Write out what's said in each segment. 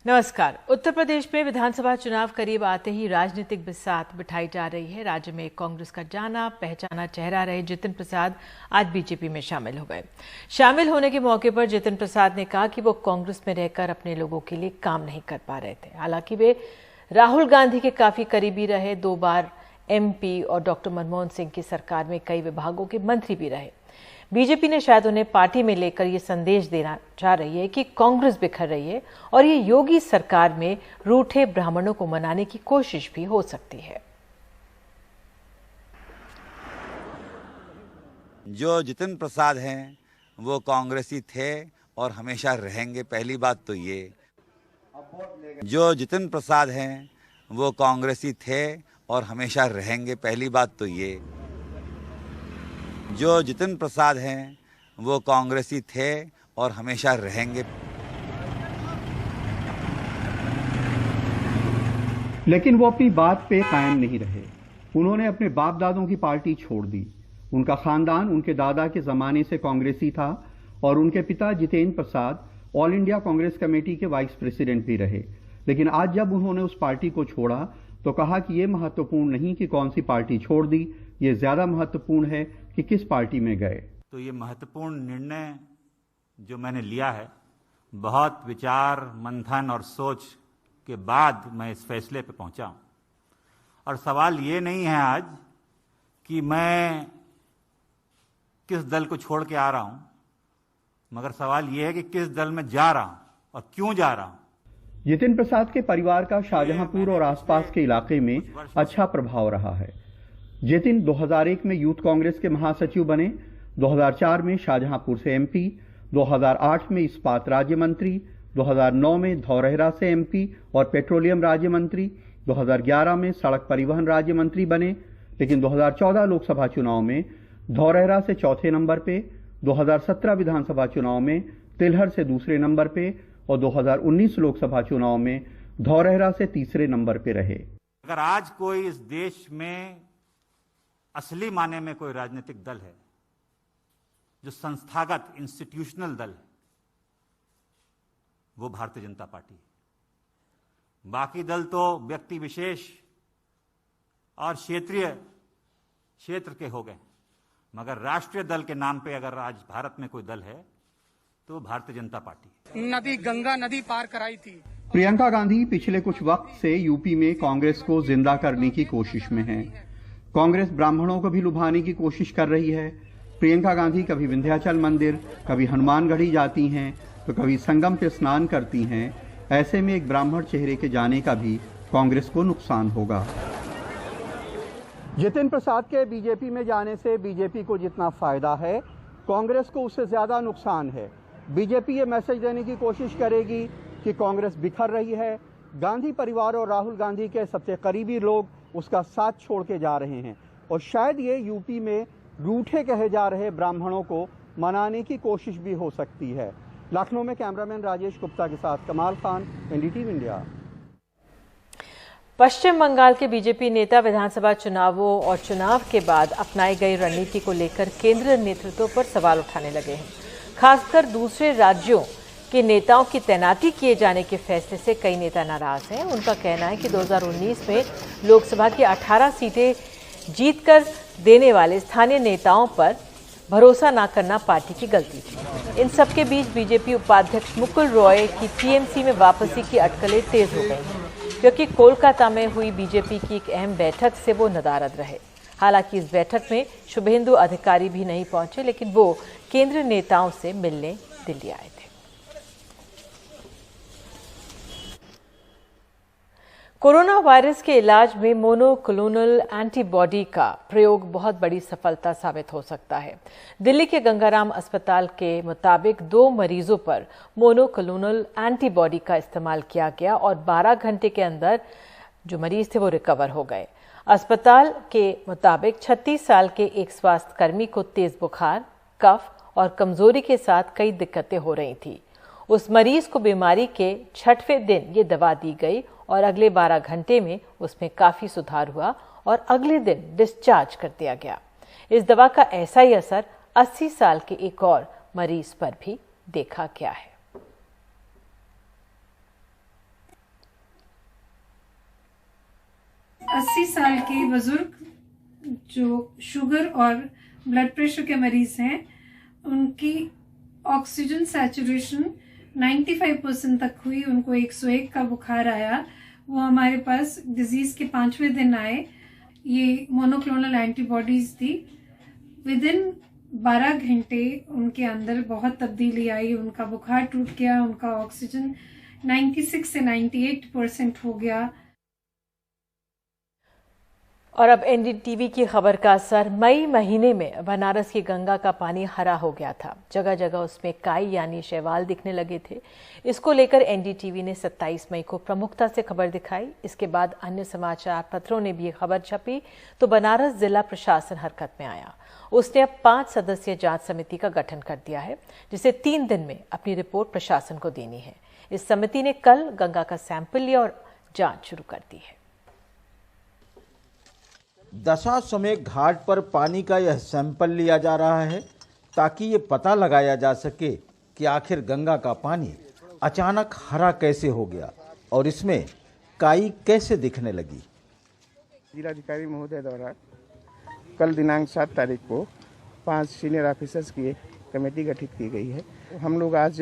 नमस्कार। उत्तर प्रदेश में विधानसभा चुनाव करीब आते ही राजनीतिक बिसात बिठाई जा रही है। राज्य में कांग्रेस का जाना पहचाना चेहरा रहे जितिन प्रसाद आज बीजेपी में शामिल हो गए। शामिल होने के मौके पर जितिन प्रसाद ने कहा कि वो कांग्रेस में रहकर अपने लोगों के लिए काम नहीं कर पा रहे थे। हालांकि वे राहुल गांधी के काफी करीबी रहे, 2 बार MP और डॉक्टर मनमोहन सिंह की सरकार में कई विभागों के मंत्री भी रहे। बीजेपी ने शायद उन्हें पार्टी में लेकर ये संदेश देना चाह रही है कि कांग्रेस बिखर रही है और ये योगी सरकार में रूठे ब्राह्मणों को मनाने की कोशिश भी हो सकती है। जो जितिन प्रसाद हैं वो कांग्रेसी थे और हमेशा रहेंगे, पहली बात तो ये। जो जितिन प्रसाद हैं वो कांग्रेसी थे और हमेशा रहेंगे, पहली बात तो ये। जो जितिन प्रसाद हैं वो कांग्रेसी थे और हमेशा रहेंगे। लेकिन वो अपनी बात पे कायम नहीं रहे। उन्होंने अपने बाप दादों की पार्टी छोड़ दी। उनका खानदान उनके दादा के जमाने से कांग्रेसी था और उनके पिता Jitendra Prasad all India Congress committee के वाइस प्रेसिडेंट भी रहे। लेकिन आज जब उन्होंने उस पार्टी को छोड़ा तो कहा कि ये महत्वपूर्ण नहीं कि कौन सी पार्टी छोड़ दी, ये ज्यादा महत्वपूर्ण है कि किस पार्टी में गए। तो ये महत्वपूर्ण निर्णय जो मैंने लिया है, बहुत विचार मंथन और सोच के बाद मैं इस फैसले पे पहुंचा हूं। और सवाल ये नहीं है आज कि मैं किस दल को छोड़ के आ रहा हूं, मगर सवाल ये है कि किस दल में जा रहा हूं और क्यों जा रहा हूं। जितिन प्रसाद के परिवार का शाहजहांपुर और आसपास के इलाके में अच्छा प्रभाव रहा है। जितिन 2001 में यूथ कांग्रेस के महासचिव बने, 2004 में शाहजहांपुर से MP, 2008 में इस्पात राज्य मंत्री, 2009 में धौरहरा से MP और पेट्रोलियम राज्य मंत्री, 2011 में सड़क परिवहन राज्य मंत्री बने। लेकिन 2014 लोकसभा चुनाव में धौरहरा से चौथे नंबर पे, 2017 विधानसभा चुनाव में तिलहर से दूसरे नंबर पे और 2019 लोकसभा चुनाव में धौरहरा से तीसरे नंबर पे रहे। अगर आज कोई इस देश में असली माने में कोई राजनीतिक दल है जो संस्थागत इंस्टीट्यूशनल दल है, वो भारतीय जनता पार्टी है। बाकी दल तो व्यक्ति विशेष और क्षेत्र के हो गए, मगर राष्ट्रीय दल के नाम पे अगर आज भारत में कोई दल है तो भारतीय जनता पार्टी है। गंगा नदी पार कराई थी। प्रियंका गांधी पिछले कुछ वक्त से यूपी में कांग्रेस को जिंदा करने की कोशिश में है। कांग्रेस ब्राह्मणों को भी लुभाने की कोशिश कर रही है। प्रियंका गांधी कभी विंध्याचल मंदिर, कभी हनुमानगढ़ी जाती हैं तो कभी संगम पे स्नान करती हैं। ऐसे में एक ब्राह्मण चेहरे के जाने का भी कांग्रेस को नुकसान होगा। जितिन प्रसाद के बीजेपी में जाने से बीजेपी को जितना फायदा है, कांग्रेस को उससे ज्यादा नुकसान है। बीजेपी ये मैसेज देने की कोशिश करेगी कि कांग्रेस बिखर रही है। गांधी परिवार और राहुल गांधी के सबसे करीबी लोग उसका साथ छोड़ के जा रहे हैं और शायद ये यूपी में रूठे कहे जा रहे ब्राह्मणों को मनाने की कोशिश भी हो सकती है। लखनऊ में कैमरामैन राजेश गुप्ता के साथ कमाल खान, NDTV इंडिया। पश्चिम बंगाल के बीजेपी नेता विधानसभा चुनावों और चुनाव के बाद अपनाई गई रणनीति को लेकर केंद्रीय नेतृत्व पर सवाल उठाने लगे हैं। खासकर दूसरे राज्यों के नेताओं की तैनाती किए जाने के फैसले से कई नेता नाराज हैं। उनका कहना है कि 2019 में लोकसभा की 18 सीटें जीतकर देने वाले स्थानीय नेताओं पर भरोसा न करना पार्टी की गलती थी। इन सबके बीच बीजेपी उपाध्यक्ष मुकुल रॉय की TMC में वापसी की अटकलें तेज हो गई हैं, क्योंकि कोलकाता में हुई बीजेपी की एक अहम बैठक से वो नदारद रहे। हालांकि इस बैठक में शुभेंदु अधिकारी भी नहीं पहुंचे, लेकिन वो केंद्रीय नेताओं से मिलने दिल्ली आए थे। कोरोना वायरस के इलाज में मोनोक्लोनल एंटीबॉडी का प्रयोग बहुत बड़ी सफलता साबित हो सकता है। दिल्ली के गंगाराम अस्पताल के मुताबिक 2 मरीजों पर मोनोक्लोनल एंटीबॉडी का इस्तेमाल किया गया और 12 घंटे के अंदर जो मरीज थे वो रिकवर हो गए। अस्पताल के मुताबिक 36 साल के एक स्वास्थ्यकर्मी को तेज बुखार, कफ और कमजोरी के साथ कई दिक्कतें हो रही थी। उस मरीज को बीमारी के 6वें दिन ये दवा दी गई और अगले 12 घंटे में उसमें काफी सुधार हुआ और अगले दिन डिस्चार्ज कर दिया गया। इस दवा का ऐसा ही असर 80 साल के एक और मरीज पर भी देखा गया है। 80 साल के बुजुर्ग जो शुगर और ब्लड प्रेशर के मरीज हैं, उनकी ऑक्सीजन सैचुरेशन 95% तक हुई। उनको 101 का बुखार आया। वो हमारे पास डिजीज के 5वें दिन आए। ये मोनोक्लोनल एंटीबॉडीज थी। विद इन 12 घंटे उनके अंदर बहुत तब्दीली आई। उनका बुखार टूट गया, उनका ऑक्सीजन 96 से 98% हो गया। और अब एनडीटीवी की खबर का असर। मई महीने में बनारस की गंगा का पानी हरा हो गया था। जगह जगह उसमें काई यानी शैवाल दिखने लगे थे। इसको लेकर एनडीटीवी ने 27 मई को प्रमुखता से खबर दिखाई। इसके बाद अन्य समाचार पत्रों ने भी खबर छपी तो बनारस जिला प्रशासन हरकत में आया। उसने अब 5 सदस्यीय जांच समिति का गठन कर दिया है, जिसे 3 दिन में अपनी रिपोर्ट प्रशासन को देनी है। इस समिति ने कल गंगा का सैंपल लिया और जांच शुरू कर दी है। दशाश्वमेध घाट पर पानी का यह सैंपल लिया जा रहा है ताकि ये पता लगाया जा सके कि आखिर गंगा का पानी अचानक हरा कैसे हो गया और इसमें काई कैसे दिखने लगी। जिलाधिकारी महोदय द्वारा कल दिनांक 7 तारीख को 5 सीनियर ऑफिसर्स की एक कमेटी गठित की गई है। हम लोग आज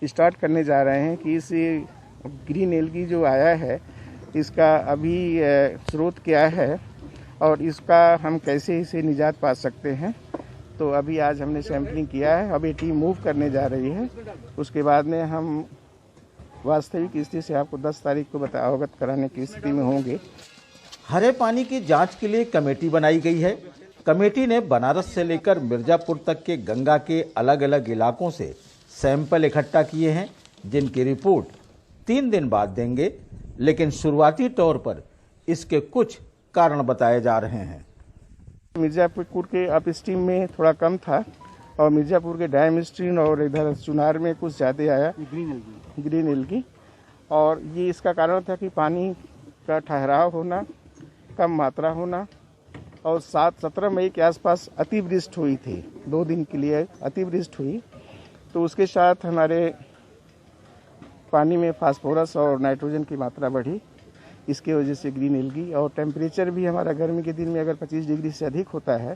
स्टार्ट करने जा रहे हैं कि इस ग्रीन एल्गी जो आया है इसका अभी स्रोत क्या है और इसका हम कैसे इसे निजात पा सकते हैं। तो अभी आज हमने सैंपलिंग किया है। अभी टीम मूव करने जा रही है। उसके बाद में हम वास्तविक स्थिति से आपको 10 तारीख को अवगत कराने की स्थिति में होंगे। हरे पानी की जांच के लिए कमेटी बनाई गई है। कमेटी ने बनारस से लेकर मिर्जापुर तक के गंगा के अलग अलग इलाकों से सैंपल इकट्ठा किए हैं, जिनकी रिपोर्ट 3 दिन बाद देंगे। लेकिन शुरुआती तौर पर इसके कुछ कारण बताए जा रहे हैं। मिर्जापुर के अप स्ट्रीम में थोड़ा कम था और मिर्जापुर के डायम स्ट्रीम और इधर चुनार में कुछ ज़्यादा आया ग्रीन एल्गी। और ये इसका कारण था कि पानी का ठहराव होना, कम मात्रा होना और 17 मई के आसपास अतिवृष्टि हुई थी। 2 दिन के लिए अतिवृष्टि हुई तो उसके साथ हमारे पानी में फास्फोरस और नाइट्रोजन की मात्रा बढ़ी। इसके वजह से ग्रीन एल्गी और टेम्परेचर भी हमारा गर्मी के दिन में अगर 25 डिग्री से अधिक होता है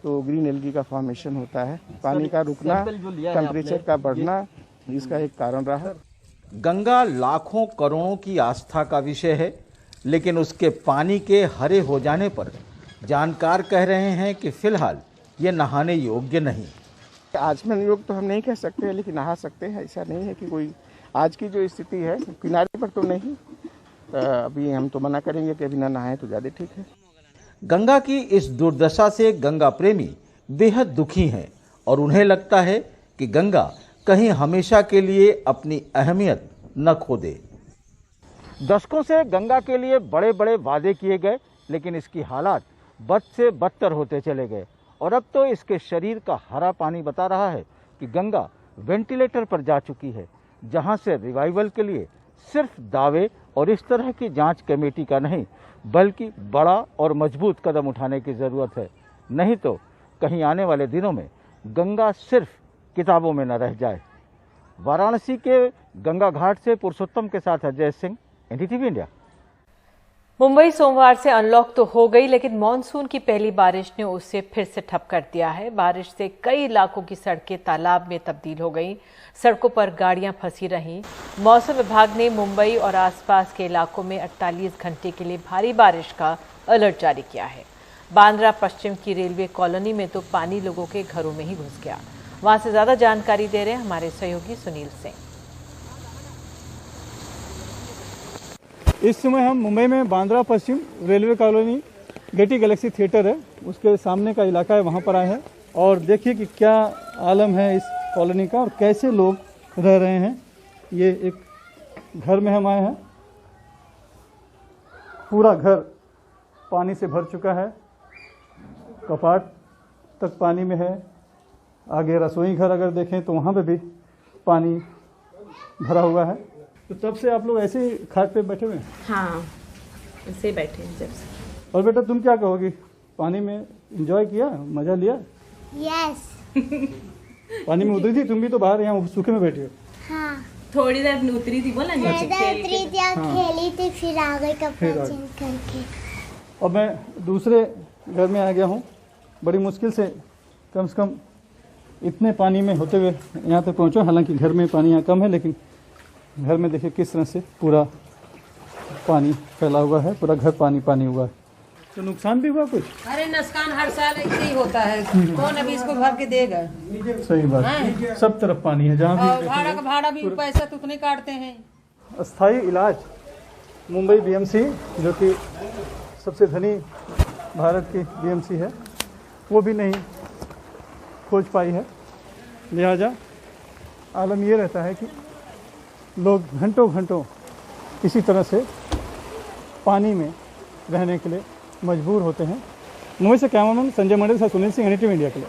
तो ग्रीन एल्गी का फॉर्मेशन होता है। पानी का रुकना, टेम्परेचर का बढ़ना इसका एक कारण रहा। गंगा लाखों करोड़ों की आस्था का विषय है, लेकिन उसके पानी के हरे हो जाने पर जानकार कह रहे हैं कि फिलहाल ये नहाने योग्य नहीं। आचमन योग्य तो हम नहीं कह सकते, लेकिन नहा सकते हैं। ऐसा नहीं है कि कोई आज की जो स्थिति है किनारे पर तो नहीं, अभी हम तो मना करेंगे कि अभी ना नहाएं तो ज़्यादा ठीक है। गंगा की इस दुर्दशा से गंगा प्रेमी बेहद दुखी हैं और उन्हें लगता है कि गंगा कहीं हमेशा के लिए अपनी अहमियत न खो दे। दशकों से गंगा के लिए बड़े बड़े वादे किए गए, लेकिन इसकी हालात बद से बदतर होते चले गए और अब तो इसके शरीर का हरा पानी बता रहा है कि गंगा वेंटिलेटर पर जा चुकी है, जहां से रिवाइवल के लिए सिर्फ दावे और इस तरह की जांच कमेटी का नहीं, बल्कि बड़ा और मजबूत कदम उठाने की ज़रूरत है। नहीं तो कहीं आने वाले दिनों में गंगा सिर्फ किताबों में न रह जाए। वाराणसी के गंगा घाट से पुरुषोत्तम के साथ अजय सिंह, एनडीटीवी इंडिया। मुंबई सोमवार से अनलॉक तो हो गई, लेकिन मानसून की पहली बारिश ने उसे फिर से ठप कर दिया है। बारिश से कई इलाकों की सड़कें तालाब में तब्दील हो गईं, सड़कों पर गाड़ियां फंसी रहीं। मौसम विभाग ने मुंबई और आसपास के इलाकों में 48 घंटे के लिए भारी बारिश का अलर्ट जारी किया है। बांद्रा पश्चिम की रेलवे कॉलोनी में तो पानी लोगों के घरों में ही घुस गया। वहां से ज्यादा जानकारी दे रहे हैं हमारे सहयोगी सुनील सिंह। इस समय हम मुंबई में बांद्रा पश्चिम railway colony Gaiety Galaxy theatre है, उसके सामने का इलाका है, वहाँ पर आए हैं और देखिए कि क्या आलम है इस कॉलोनी का और कैसे लोग रह रहे हैं। ये एक घर में हम आए हैं, पूरा घर पानी से भर चुका है, कपाट तक पानी में है। आगे रसोई घर अगर देखें तो वहाँ पे भी पानी भरा हुआ है। तो तब से आप लोग ऐसे ही खाट पे बैठे हुए हैं? हाँ, ऐसे ही बैठे हैं जब से। और बेटा तुम क्या कहोगी, पानी में एंजॉय किया, मजा लिया? यस। पानी में उतरी थी तुम भी? तो बाहर यहाँ सूखे में बैठी हो। हाँ, थोड़ी देर उतरी थी, बोला उतरी थी, खेली थी, फिर आ गई कपड़े चेंज करके। और मैं दूसरे घर में आ गया हूँ। बड़ी मुश्किल से कम इतने पानी में होते हुए यहाँ तक पहुँचा। हालांकि घर में पानी यहाँ कम है, लेकिन घर में देखिए किस तरह से पूरा पानी फैला हुआ है, पूरा घर पानी हुआ है। तो नुकसान भी हुआ कुछ? अरे नुकसान हर साल ऐसे ही होता है, कौन अभी इसको भर के देगा। सही बात है, सब तरफ पानी है जहाँ भी। भाड़ा का भाड़ा भी पैसा तो उतने काटते हैं। अस्थाई इलाज मुंबई बीएमसी, जो कि सबसे धनी भारत की बीएमसी है, वो भी नहीं खोज पाई है। लिहाजा आलम ये रहता है कि लोग घंटों इसी तरह से पानी में रहने के लिए मजबूर होते हैं। मुंबई से कैमरामैन संजय मंडल से सुनील सिंह, NDTV इंडिया के लिए।